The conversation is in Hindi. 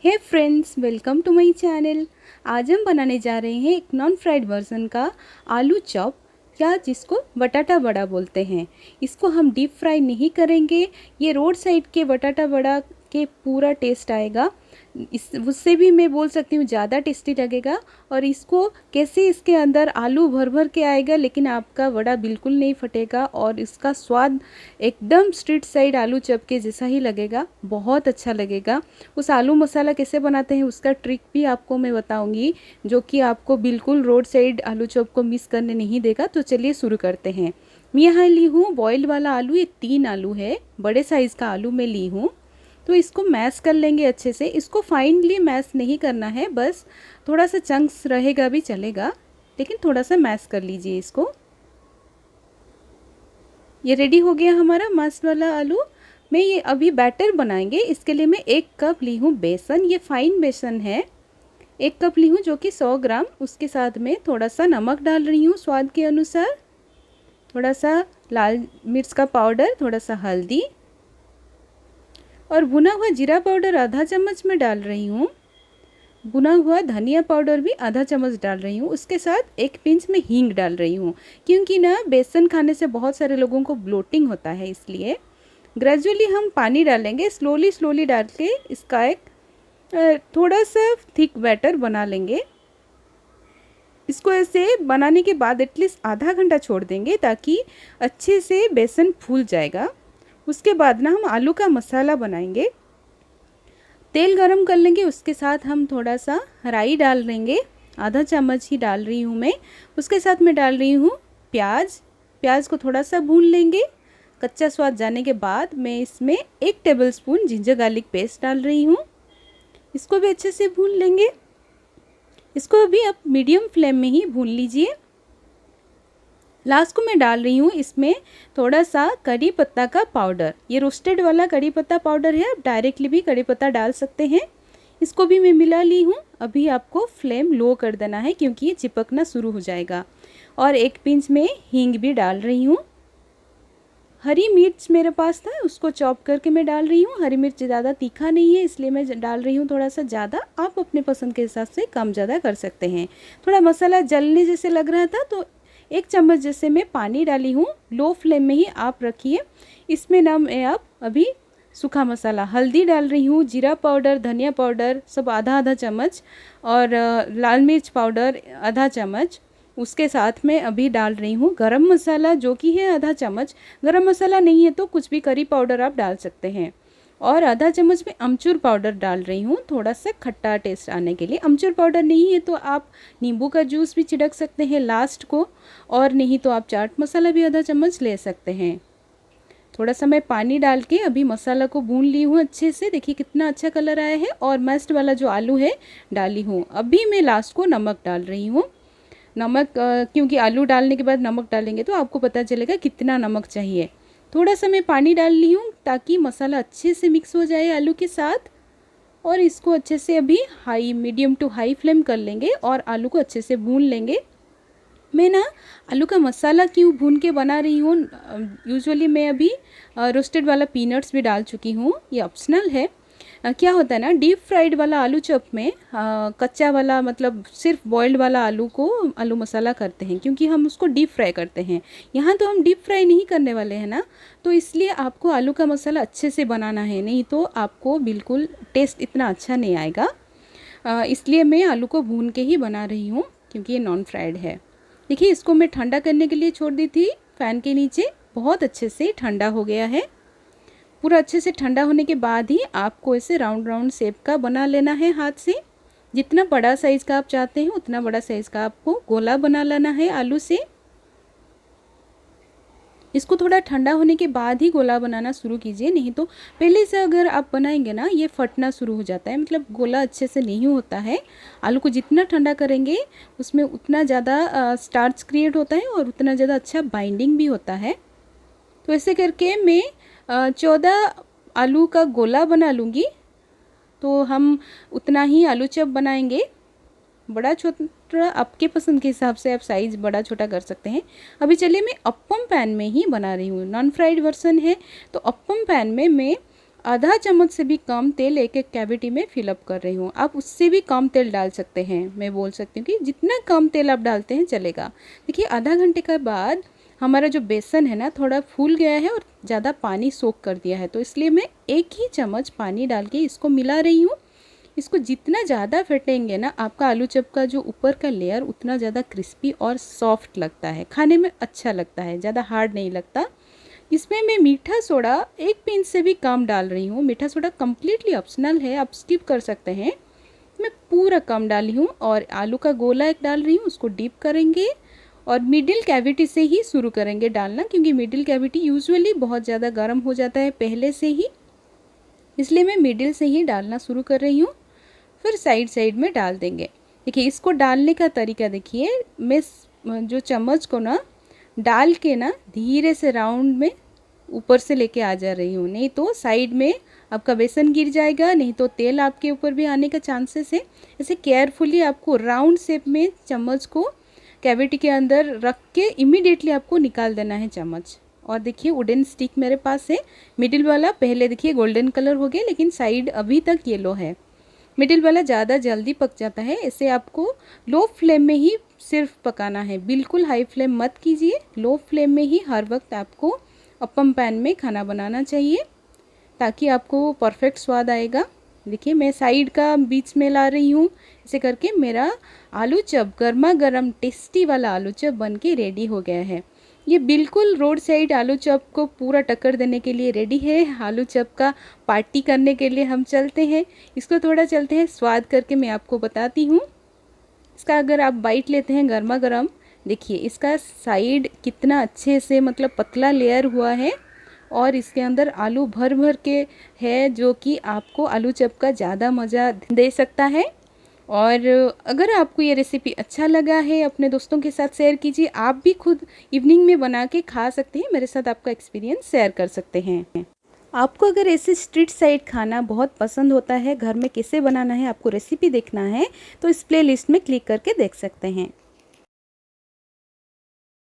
Hey friends, welcome to my channel. आज हम बनाने जा रहे हैं एक नॉन फ्राइड वर्जन का आलू चॉप, या जिसको बटाटा वड़ा बोलते हैं। इसको हम डीप फ्राई नहीं करेंगे। ये रोड साइड के बटाटा वड़ा के पूरा टेस्ट आएगा। इस उससे भी मैं बोल सकती हूँ ज़्यादा टेस्टी लगेगा। और इसको कैसे इसके अंदर आलू भर भर के आएगा, लेकिन आपका वड़ा बिल्कुल नहीं फटेगा और इसका स्वाद एकदम स्ट्रीट साइड आलू चॉप के जैसा ही लगेगा, बहुत अच्छा लगेगा। उस आलू मसाला कैसे बनाते हैं उसका ट्रिक भी आपको मैं बताऊंगी, जो कि आपको बिल्कुल रोड साइड आलू चॉप को मिस करने नहीं देगा। तो चलिए शुरू करते हैं। मैं यहाँ ली हूँ बॉयल वाला आलू, ये 3 आलू है, बड़े साइज़ का आलू मैं ली हूँ। तो इसको मैश कर लेंगे अच्छे से। इसको फाइनली मैश नहीं करना है, बस थोड़ा सा चंक्स रहेगा भी चलेगा, लेकिन थोड़ा सा मैश कर लीजिए इसको। ये रेडी हो गया हमारा मैश वाला आलू। मैं ये अभी बैटर बनाएंगे। इसके लिए मैं 1 कप ली हूँ बेसन, ये फाइन बेसन है। 1 कप ली हूँ जो कि 100 ग्राम। उसके साथ में थोड़ा सा नमक डाल रही हूँ स्वाद के अनुसार, थोड़ा सा लाल मिर्च का पाउडर, थोड़ा सा हल्दी और भुना हुआ जीरा पाउडर आधा चम्मच में डाल रही हूँ। भुना हुआ धनिया पाउडर भी आधा चम्मच डाल रही हूँ। उसके साथ 1 पिंच में हींग डाल रही हूँ, क्योंकि ना बेसन खाने से बहुत सारे लोगों को ब्लोटिंग होता है, इसलिए ग्रेजुअली हम पानी डालेंगे, स्लोली स्लोली डाल के इसका एक थोड़ा सा थिक बैटर बना लेंगे। इसको ऐसे बनाने के बाद एटलीस्ट आधा घंटा छोड़ देंगे, ताकि अच्छे से बेसन फूल जाएगा। उसके बाद ना हम आलू का मसाला बनाएंगे। तेल गरम कर लेंगे, उसके साथ हम थोड़ा सा राई डाल देंगे, आधा चम्मच ही डाल रही हूँ मैं। उसके साथ मैं डाल रही हूँ प्याज को थोड़ा सा भून लेंगे। कच्चा स्वाद जाने के बाद मैं इसमें 1 टेबलस्पून जिंजर गार्लिक पेस्ट डाल रही हूँ। इसको भी अच्छे से भून लेंगे। इसको भी आप मीडियम फ्लेम में ही भून लीजिए। लास्ट को मैं डाल रही हूँ इसमें थोड़ा सा कड़ी पत्ता का पाउडर। ये रोस्टेड वाला कड़ी पत्ता पाउडर है, आप डायरेक्टली भी कड़ी पत्ता डाल सकते हैं। इसको भी मैं मिला ली हूँ। अभी आपको फ्लेम लो कर देना है, क्योंकि ये चिपकना शुरू हो जाएगा। और 1 पिंच में हींग भी डाल रही हूँ। हरी मिर्च मेरे पास था, उसको चॉप करके मैं डाल रही हूँ। हरी मिर्च ज़्यादा तीखा नहीं है, इसलिए मैं डाल रही हूँ थोड़ा सा ज़्यादा। आप अपने पसंद के हिसाब से कम ज़्यादा कर सकते हैं। थोड़ा मसाला जलने जैसे लग रहा था, तो 1 चम्मच जैसे मैं पानी डाली हूँ। लो फ्लेम में ही आप रखिए। इसमें ना मैं आप अभी सूखा मसाला, हल्दी डाल रही हूँ, जीरा पाउडर, धनिया पाउडर सब आधा आधा चम्मच, और लाल मिर्च पाउडर आधा चम्मच। उसके साथ में अभी डाल रही हूँ गरम मसाला, जो कि है आधा चम्मच। गरम मसाला नहीं है तो कुछ भी करी पाउडर आप डाल सकते हैं। और आधा चम्मच में अमचूर पाउडर डाल रही हूँ, थोड़ा सा खट्टा टेस्ट आने के लिए। अमचूर पाउडर नहीं है तो आप नींबू का जूस भी छिड़क सकते हैं लास्ट को, और नहीं तो आप चाट मसाला भी आधा चम्मच ले सकते हैं। थोड़ा सा मैं पानी डाल के अभी मसाला को भून ली हूँ अच्छे से। देखिए कितना अच्छा कलर आया है। और मस्ट वाला जो आलू है डाली हूँ। अभी मैं लास्ट को नमक डाल रही हूँ। नमक क्योंकि आलू डालने के बाद नमक डालेंगे तो आपको पता चलेगा कितना नमक चाहिए। थोड़ा सा मैं पानी डाल ली हूँ, ताकि मसाला अच्छे से मिक्स हो जाए आलू के साथ। और इसको अच्छे से अभी मीडियम टू हाई फ्लेम कर लेंगे और आलू को अच्छे से भून लेंगे। मैं ना आलू का मसाला क्यों भून के बना रही हूँ, यूजुअली मैं अभी रोस्टेड वाला पीनट्स भी डाल चुकी हूँ, ये ऑप्शनल है। क्या होता है ना, डीप फ्राइड वाला आलू चॉप में कच्चा वाला, मतलब सिर्फ बॉइल्ड वाला आलू को आलू मसाला करते हैं, क्योंकि हम उसको डीप फ्राई करते हैं। यहाँ तो हम डीप फ्राई नहीं करने वाले हैं ना, तो इसलिए आपको आलू का मसाला अच्छे से बनाना है, नहीं तो आपको बिल्कुल टेस्ट इतना अच्छा नहीं आएगा। इसलिए मैं आलू को भून के ही बना रही हूँ, क्योंकि ये नॉन फ्राइड है। देखिए इसको मैं ठंडा करने के लिए छोड़ दी थी फ़ैन के नीचे, बहुत अच्छे से ठंडा हो गया है। पूरा अच्छे से ठंडा होने के बाद ही आपको इसे राउंड राउंड शेप का बना लेना है हाथ से। जितना बड़ा साइज़ का आप चाहते हैं उतना बड़ा साइज़ का आपको गोला बना लेना है आलू से। इसको थोड़ा ठंडा होने के बाद ही गोला बनाना शुरू कीजिए, नहीं तो पहले से अगर आप बनाएंगे ना, ये फटना शुरू हो जाता है, मतलब गोला अच्छे से नहीं होता है। आलू को जितना ठंडा करेंगे उसमें उतना ज़्यादा स्टार्च क्रिएट होता है और उतना ज़्यादा अच्छा बाइंडिंग भी होता है। तो ऐसे करके मैं 14 आलू का गोला बना लूँगी। तो हम उतना ही आलू चॉप बनाएंगे। बड़ा छोटा आपके पसंद के हिसाब से आप साइज़ बड़ा छोटा कर सकते हैं। अभी चलिए मैं अप्पम पैन में ही बना रही हूँ, नॉन फ्राइड वर्सन है। तो अप्पम पैन में मैं आधा चम्मच से भी कम तेल एक एक कैविटी में फिलअप कर रही हूँ। आप उससे भी कम तेल डाल सकते हैं। मैं बोल सकती हूँ कि जितना कम तेल आप डालते हैं चलेगा। देखिए आधा घंटे के बाद हमारा जो बेसन है ना थोड़ा फूल गया है और ज़्यादा पानी सोख कर दिया है, तो इसलिए मैं एक ही चम्मच पानी डाल के इसको मिला रही हूँ। इसको जितना ज़्यादा फेंटेंगे ना आपका आलू चप का जो ऊपर का लेयर उतना ज़्यादा क्रिस्पी और सॉफ्ट लगता है, खाने में अच्छा लगता है, ज़्यादा हार्ड नहीं लगता। इसमें मैं मीठा सोडा 1 पिंच से भी कम डाल रही हूँ। मीठा सोडा कम्प्लीटली ऑप्शनल है, आप स्किप कर सकते हैं। मैं पूरा कम डाली हूँ और आलू का गोला एक डाल रही हूँ, उसको डीप करेंगे और मिडिल कैविटी से ही शुरू करेंगे डालना, क्योंकि मिडिल कैविटी यूजुअली बहुत ज़्यादा गर्म हो जाता है पहले से ही, इसलिए मैं मिडिल से ही डालना शुरू कर रही हूँ। फिर साइड साइड में डाल देंगे। देखिए इसको डालने का तरीका देखिए, मैं जो चम्मच को ना डाल के ना धीरे से राउंड में ऊपर से लेके आ जा रही हूँ, नहीं तो साइड में आपका बेसन गिर जाएगा, नहीं तो तेल आपके ऊपर भी आने का चांसेस है। ऐसे केयरफुली आपको राउंड शेप में चम्मच को कैविटी के अंदर रख के इमीडिएटली आपको निकाल देना है चम्मच। और देखिए वुडन स्टिक मेरे पास है, मिडिल वाला पहले देखिए गोल्डन कलर हो गया लेकिन साइड अभी तक येलो है। मिडिल वाला ज़्यादा जल्दी पक जाता है, इसे आपको लो फ्लेम में ही सिर्फ पकाना है, बिल्कुल हाई फ्लेम मत कीजिए। लो फ्लेम में ही हर वक्त आपको अप्पम पैन में खाना बनाना चाहिए ताकि आपको परफेक्ट स्वाद आएगा। देखिए मैं साइड का बीच में ला रही हूँ, इसे करके मेरा आलू चप गर्मा गर्म टेस्टी वाला आलू चप बन के रेडी हो गया है। ये बिल्कुल रोड साइड आलू चप को पूरा टक्कर देने के लिए रेडी है। आलू चप का पार्टी करने के लिए हम चलते हैं। इसको थोड़ा चलते हैं स्वाद करके मैं आपको बताती हूँ। इसका अगर आप बाइट लेते हैं गर्मा गर्म, देखिए इसका साइड कितना अच्छे से मतलब पतला लेयर हुआ है और इसके अंदर आलू भर भर के है, जो कि आपको आलू चप का ज़्यादा मज़ा दे सकता है। और अगर आपको ये रेसिपी अच्छा लगा है अपने दोस्तों के साथ शेयर कीजिए। आप भी खुद इवनिंग में बना के खा सकते हैं, मेरे साथ आपका एक्सपीरियंस शेयर कर सकते हैं। आपको अगर ऐसे स्ट्रीट साइड खाना बहुत पसंद होता है, घर में कैसे बनाना है आपको रेसिपी देखना है, तो इस प्लेलिस्ट में क्लिक करके देख सकते हैं।